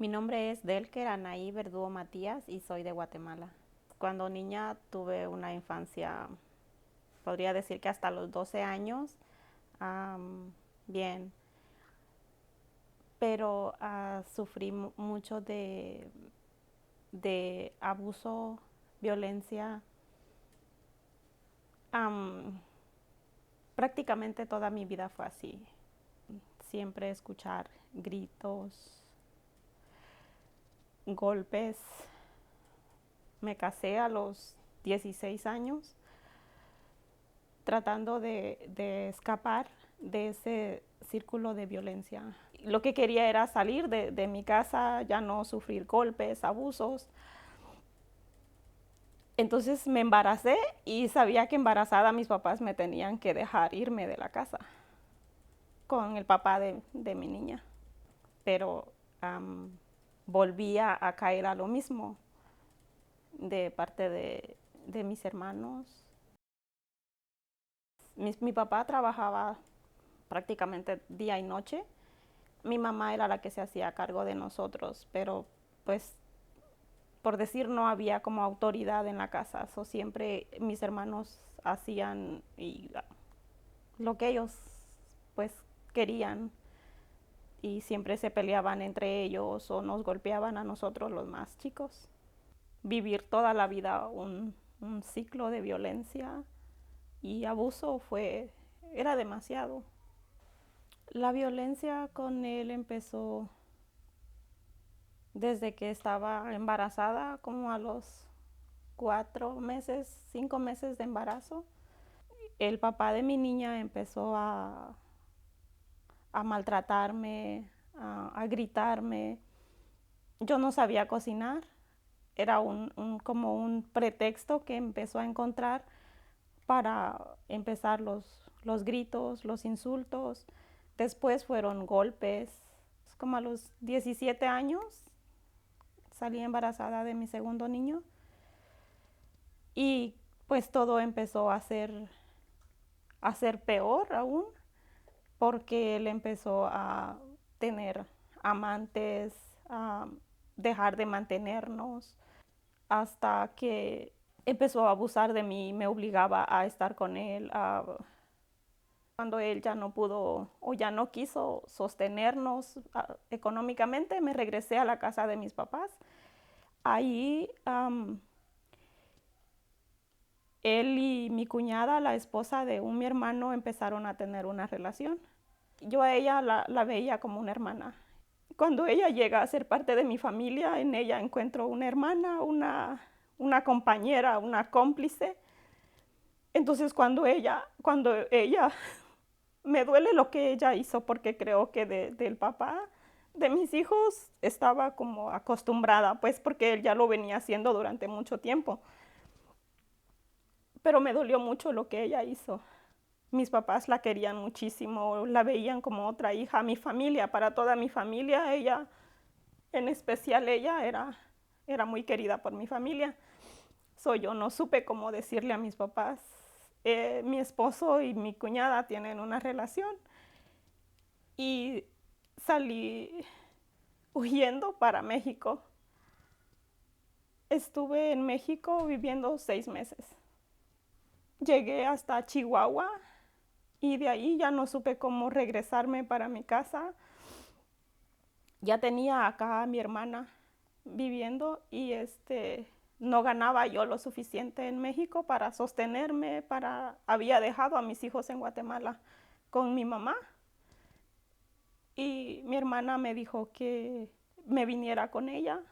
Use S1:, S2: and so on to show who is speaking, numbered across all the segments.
S1: Mi nombre es Delker Anaí Verdugo Matías y soy de Guatemala. Cuando niña tuve una infancia, podría decir que hasta los 12 años, bien, pero sufrí mucho de abuso, violencia. Am, Prácticamente toda mi vida fue así. Siempre escuchar gritos, golpes. Me casé a los 16 años tratando de escapar de ese círculo de violencia. Lo que quería era salir de mi casa, ya no sufrir golpes, abusos. Entonces me embaracé y sabía que embarazada mis papás me tenían que dejar irme de la casa con el papá de mi niña. Pero volvía a caer a lo mismo de parte de mis hermanos. Mi papá trabajaba prácticamente día y noche. Mi mamá era la que se hacía cargo de nosotros, pero pues por decir no había como autoridad en la casa, so, siempre mis hermanos hacían lo que ellos pues querían y siempre se peleaban entre ellos o nos golpeaban a nosotros los más chicos. Vivir toda la vida un ciclo de violencia y abuso era demasiado. La violencia con él empezó desde que estaba embarazada, como a los 4 meses, 5 meses de embarazo. El papá de mi niña empezó a maltratarme, a gritarme. Yo no sabía cocinar, era como un pretexto que empezó a encontrar para empezar los gritos, los insultos. Después fueron golpes. Como a los 17 años salí embarazada de mi segundo niño y pues todo empezó a ser peor aún porque él empezó a tener amantes, a dejar de mantenernos, hasta que empezó a abusar de mí, me obligaba a estar con él. Cuando él ya no pudo o ya no quiso sostenernos económicamente, me regresé a la casa de mis papás. Ahí él y mi cuñada, la esposa de mi hermano, empezaron a tener una relación. Yo a ella la veía como una hermana. Cuando ella llega a ser parte de mi familia, en ella encuentro una hermana, una compañera, una cómplice. Entonces cuando ella me duele lo que ella hizo porque creo que del papá de mis hijos estaba como acostumbrada, pues porque él ya lo venía haciendo durante mucho tiempo. Pero me dolió mucho lo que ella hizo. Mis papás la querían muchísimo, la veían como otra hija. Mi familia, para toda mi familia, ella, en especial ella, era muy querida por mi familia. Yo no supe cómo decirle a mis papás, mi esposo y mi cuñada tienen una relación, y salí huyendo para México. Estuve en México viviendo 6 meses. Llegué hasta Chihuahua y de ahí ya no supe cómo regresarme para mi casa. Ya tenía acá a mi hermana viviendo y no ganaba yo lo suficiente en México para sostenerme, había dejado a mis hijos en Guatemala con mi mamá y mi hermana me dijo que me viniera con ella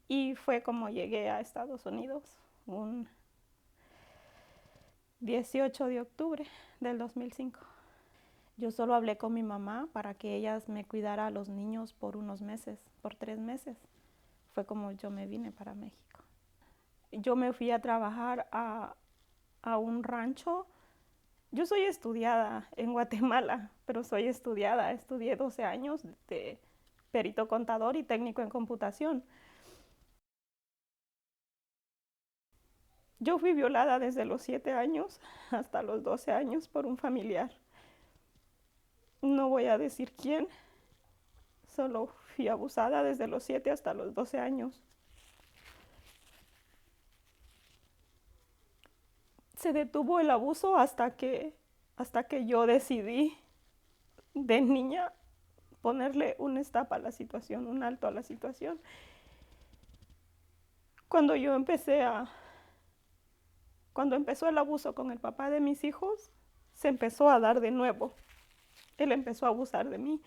S1: y fue como llegué a Estados Unidos un 18 de octubre del 2005. Yo solo hablé con mi mamá para que ella me cuidara a los niños por unos meses, por 3 meses. Fue como yo me vine para México. Yo me fui a trabajar a un rancho. Yo soy estudiada en Guatemala, pero soy estudiada. Estudié 12 años de perito contador y técnico en computación. Yo fui violada desde los 7 años hasta los 12 años por un familiar. No voy a decir quién, solo fui abusada desde los 7 hasta los 12 años. Se detuvo el abuso hasta que yo decidí de niña ponerle un stop a la situación, un alto a la situación. Cuando yo empecé a, Cuando empezó el abuso con el papá de mis hijos, se empezó a dar de nuevo. Él empezó a abusar de mí.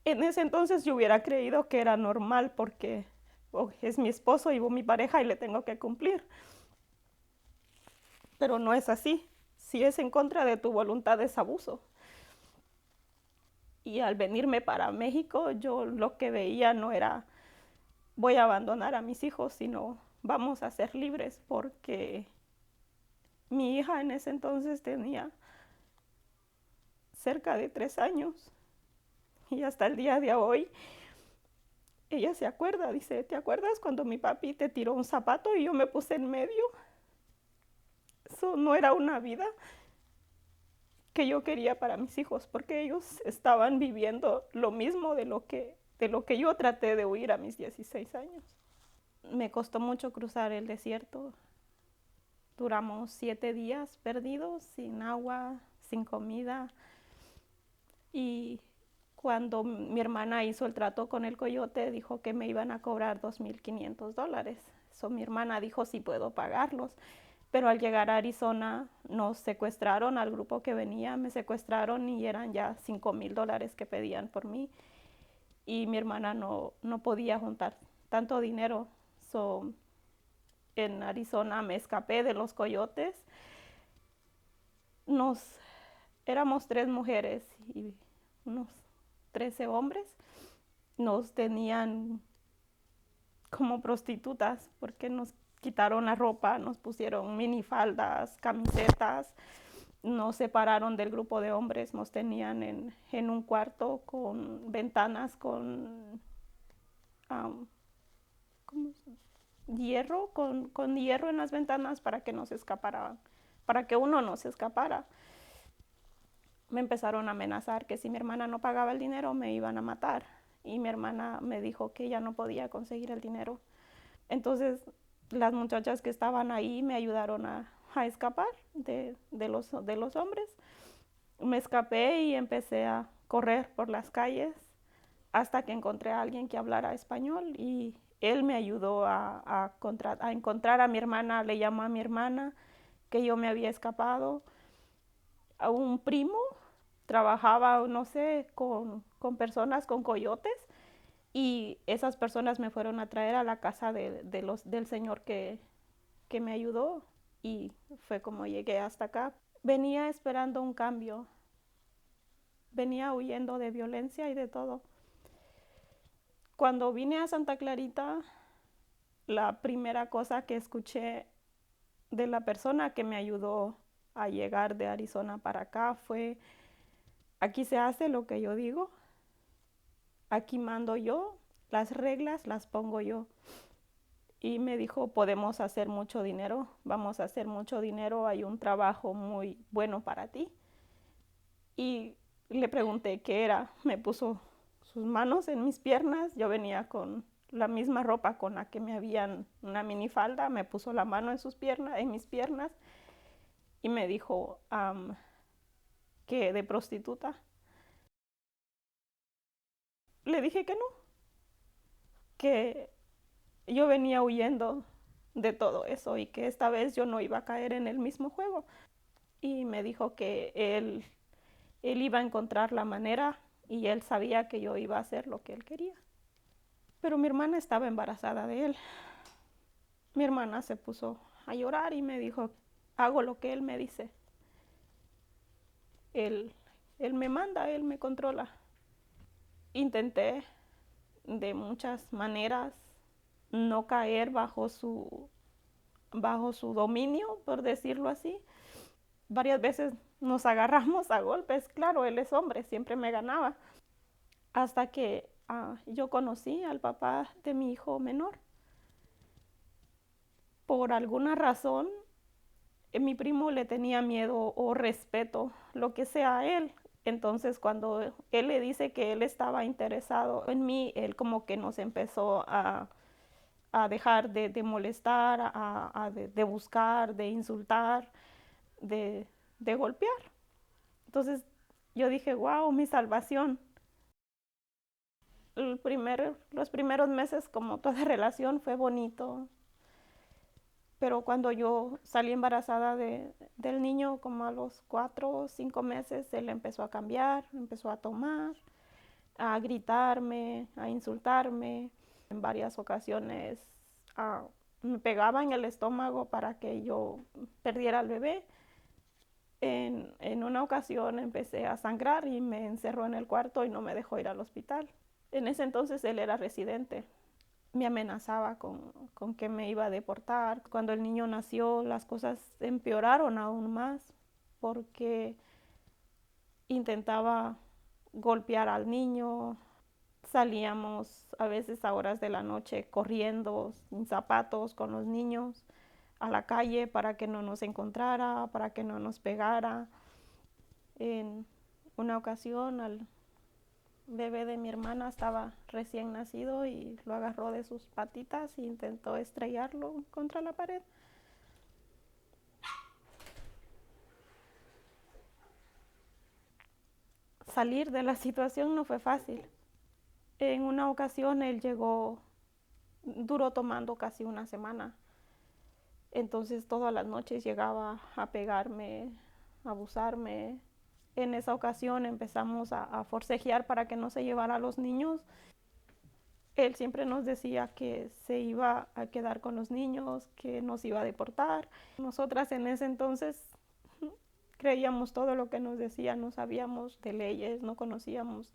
S1: En ese entonces yo hubiera creído que era normal porque es mi esposo y mi pareja y le tengo que cumplir. Pero no es así. Si es en contra de tu voluntad es abuso. Y al venirme para México, yo lo que veía no era voy a abandonar a mis hijos, sino vamos a ser libres, porque mi hija en ese entonces tenía cerca de 3 años y hasta el día de hoy ella se acuerda, dice, ¿te acuerdas cuando mi papi te tiró un zapato y yo me puse en medio? Eso no era una vida que yo quería para mis hijos, porque ellos estaban viviendo lo mismo de lo que yo traté de huir a mis 16 años. Me costó mucho cruzar el desierto. Duramos 7 días perdidos, sin agua, sin comida. Y cuando mi hermana hizo el trato con el coyote, dijo que me iban a cobrar $2,500. So, mi hermana dijo si puedo pagarlos. Pero al llegar a Arizona nos secuestraron al grupo que venía, me secuestraron y eran ya $5,000 que pedían por mí. Y mi hermana no podía juntar tanto dinero. So, en Arizona me escapé de los coyotes. Nos Éramos 3 mujeres y unos 13 hombres. Nos tenían como prostitutas porque nos quitaron la ropa, nos pusieron minifaldas, camisetas, nos separaron del grupo de hombres, nos tenían en un cuarto con ventanas con ¿cómo se llama? Hierro, con hierro en las ventanas para que nos escaparan, para que uno no se escapara. Me empezaron a amenazar que si mi hermana no pagaba el dinero me iban a matar. Y mi hermana me dijo que ella no podía conseguir el dinero. Entonces las muchachas que estaban ahí me ayudaron a escapar de los hombres. Me escapé y empecé a correr por las calles hasta que encontré a alguien que hablara español y él me ayudó a encontrar a mi hermana. Le llamó a mi hermana que yo me había escapado. A un primo trabajaba, no sé, con personas, con coyotes, y esas personas me fueron a traer a la casa del señor que me ayudó, y fue como llegué hasta acá. Venía esperando un cambio, venía huyendo de violencia y de todo. Cuando vine a Santa Clarita, la primera cosa que escuché de la persona que me ayudó a llegar de Arizona para acá fue: aquí se hace lo que yo digo, aquí mando yo, las reglas las pongo yo. Y me dijo, podemos hacer mucho dinero, vamos a hacer mucho dinero, hay un trabajo muy bueno para ti. Y le pregunté qué era, me puso sus manos en mis piernas, yo venía con la misma ropa con la que me habían, una minifalda, me puso la mano en mis piernas, y me dijo que de prostituta. Le dije que no, que yo venía huyendo de todo eso y que esta vez yo no iba a caer en el mismo juego. Y me dijo que él iba a encontrar la manera y él sabía que yo iba a hacer lo que él quería. Pero mi hermana estaba embarazada de él. Mi hermana se puso a llorar y me dijo, hago lo que él me dice. Él, él me manda, él me controla. Intenté de muchas maneras no caer bajo su dominio, por decirlo así. Varias veces nos agarramos a golpes, claro, él es hombre, siempre me ganaba. Hasta que yo conocí al papá de mi hijo menor. Por alguna razón, mi primo le tenía miedo o respeto, lo que sea a él, Entonces, cuando él le dice que él estaba interesado en mí, él como que nos empezó a dejar de molestar, de buscar, de insultar, de, de golpear. Entonces, yo dije, wow, mi salvación. Los primeros meses, como toda relación, fue bonito. Pero cuando yo salí embarazada del niño, como a los 4 o 5 meses, él empezó a cambiar, empezó a tomar, a gritarme, a insultarme. En varias ocasiones me pegaba en el estómago para que yo perdiera al bebé. En una ocasión empecé a sangrar y me encerró en el cuarto y no me dejó ir al hospital. En ese entonces él era residente. Me amenazaba con que me iba a deportar. Cuando el niño nació, las cosas empeoraron aún más porque intentaba golpear al niño. Salíamos a veces a horas de la noche corriendo sin zapatos con los niños a la calle para que no nos encontrara, para que no nos pegara. En una ocasión al bebé de mi hermana estaba recién nacido y lo agarró de sus patitas e intentó estrellarlo contra la pared. Salir de la situación no fue fácil. En una ocasión él duró tomando casi una semana. Entonces todas las noches llegaba a pegarme, a abusarme. En esa ocasión empezamos a forcejear para que no se llevara a los niños. Él siempre nos decía que se iba a quedar con los niños, que nos iba a deportar. Nosotras en ese entonces creíamos todo lo que nos decía, no sabíamos de leyes, no conocíamos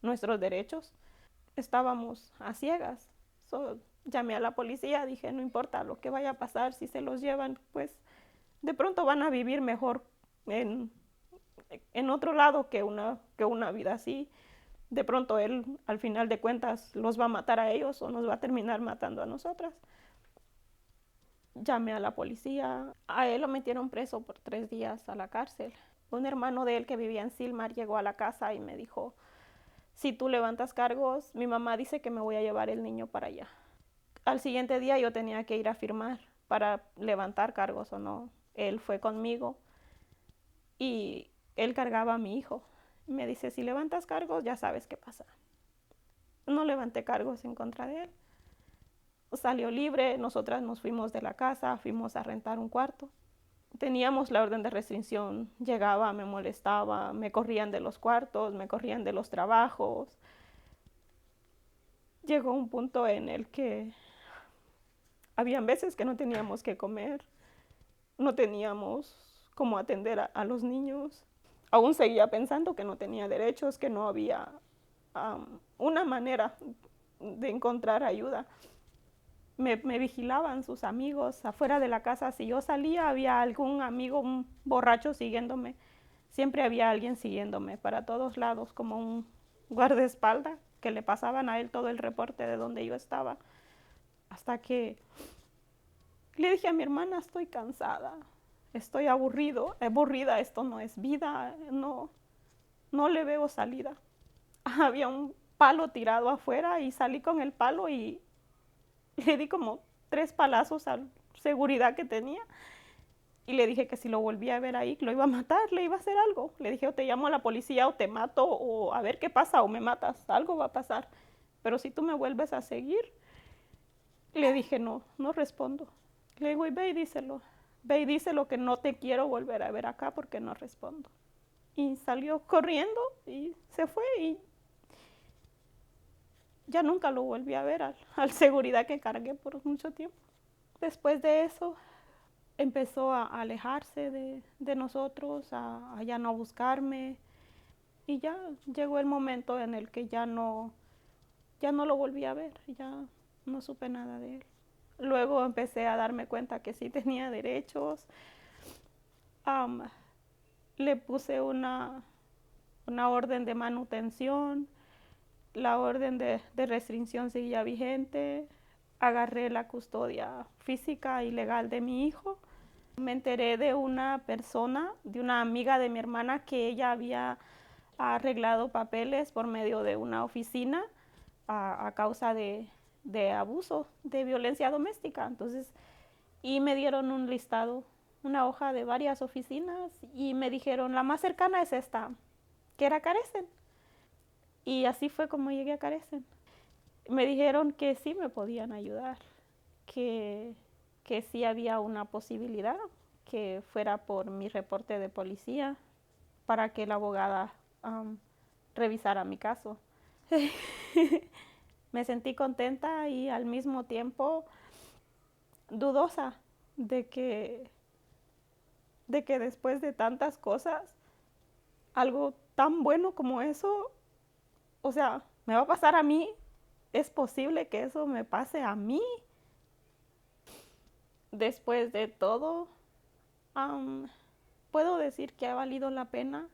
S1: nuestros derechos. Estábamos a ciegas. Llamé a la policía, dije, no importa lo que vaya a pasar, si se los llevan, pues de pronto van a vivir mejor en, en otro lado que una vida así. De pronto él, al final de cuentas, los va a matar a ellos o nos va a terminar matando a nosotras. Llamé a la policía. A él lo metieron preso por 3 días a la cárcel. Un hermano de él que vivía en Silmar llegó a la casa y me dijo, si tú levantas cargos, mi mamá dice que me voy a llevar el niño para allá. Al siguiente día yo tenía que ir a firmar para levantar cargos o no. Él fue conmigo y él cargaba a mi hijo. Me dice, si levantas cargos, ya sabes qué pasa. No levanté cargos en contra de él. Salió libre, nosotras nos fuimos de la casa, fuimos a rentar un cuarto. Teníamos la orden de restricción, llegaba, me molestaba, me corrían de los cuartos, me corrían de los trabajos. Llegó un punto en el que habían veces que no teníamos que comer, no teníamos cómo atender a los niños. Aún seguía pensando que no tenía derechos, que no había una manera de encontrar ayuda. Me vigilaban sus amigos afuera de la casa. Si yo salía, había algún amigo, un borracho siguiéndome. Siempre había alguien siguiéndome para todos lados, como un guardaespaldas, que le pasaban a él todo el reporte de donde yo estaba. Hasta que le dije a mi hermana, estoy cansada, estoy aburrida, esto no es vida, no le veo salida. Había un palo tirado afuera y salí con el palo y le di como 3 palazos a la seguridad que tenía y le dije que si lo volvía a ver ahí, lo iba a matar, le iba a hacer algo. Le dije, o te llamo a la policía o te mato o a ver qué pasa o me matas, algo va a pasar. Pero si tú me vuelves a seguir, le dije, no respondo. Le digo, y ve y díselo que no te quiero volver a ver acá porque no respondo. Y salió corriendo y se fue y ya nunca lo volví a ver al seguridad que cargué por mucho tiempo. Después de eso empezó a alejarse de nosotros, a ya no buscarme y ya llegó el momento en el que ya no lo volví a ver, ya no supe nada de él. Luego empecé a darme cuenta que sí tenía derechos. Um, Le puse una orden de manutención, la orden de restricción seguía vigente, agarré la custodia física y legal de mi hijo. Me enteré de una persona, de una amiga de mi hermana, que ella había ha arreglado papeles por medio de una oficina a causa de abuso, de violencia doméstica. Entonces, y me dieron un listado, una hoja de varias oficinas y me dijeron, la más cercana es esta, que era Carecen. Y así fue como llegué a Carecen. Me dijeron que sí me podían ayudar, que, que sí había una posibilidad, que fuera por mi reporte de policía para que la abogada revisara mi caso. Me sentí contenta y al mismo tiempo dudosa de que, de que después de tantas cosas, algo tan bueno como eso, o sea, me va a pasar a mí. ¿Es posible que eso me pase a mí? Después de todo, um, puedo decir que ha valido la pena,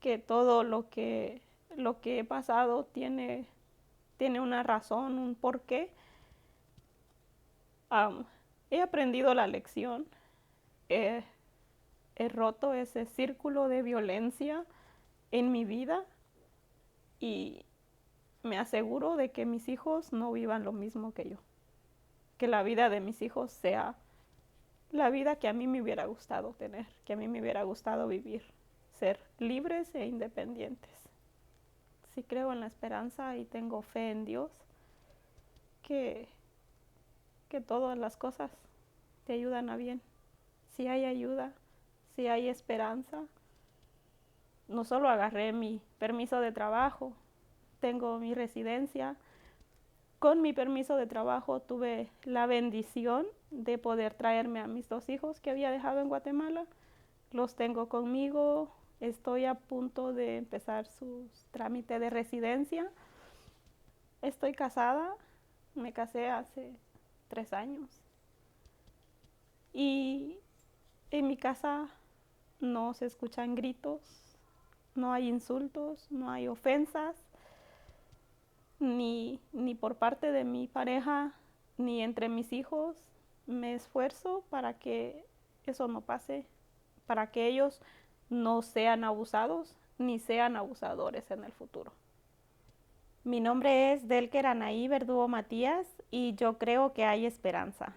S1: que todo lo que he pasado tiene una razón, un porqué. Um, He aprendido la lección, he, he roto ese círculo de violencia en mi vida y me aseguro de que mis hijos no vivan lo mismo que yo, que la vida de mis hijos sea la vida que a mí me hubiera gustado tener, que a mí me hubiera gustado vivir, ser libres e independientes. Sí creo en la esperanza y tengo fe en Dios, que, que todas las cosas te ayudan a bien. Si hay ayuda, si hay esperanza. No solo agarré mi permiso de trabajo, tengo mi residencia. Con mi permiso de trabajo tuve la bendición de poder traerme a mis 2 hijos que había dejado en Guatemala. Los tengo conmigo, estoy a punto de empezar su trámite de residencia. Estoy casada, me casé hace 3 años. Y en mi casa no se escuchan gritos, no hay insultos, no hay ofensas, ni por parte de mi pareja, ni entre mis hijos. Me esfuerzo para que eso no pase, para que ellos no sean abusados ni sean abusadores en el futuro. Mi nombre es Delker Anaí Verdugo Matías y yo creo que hay esperanza.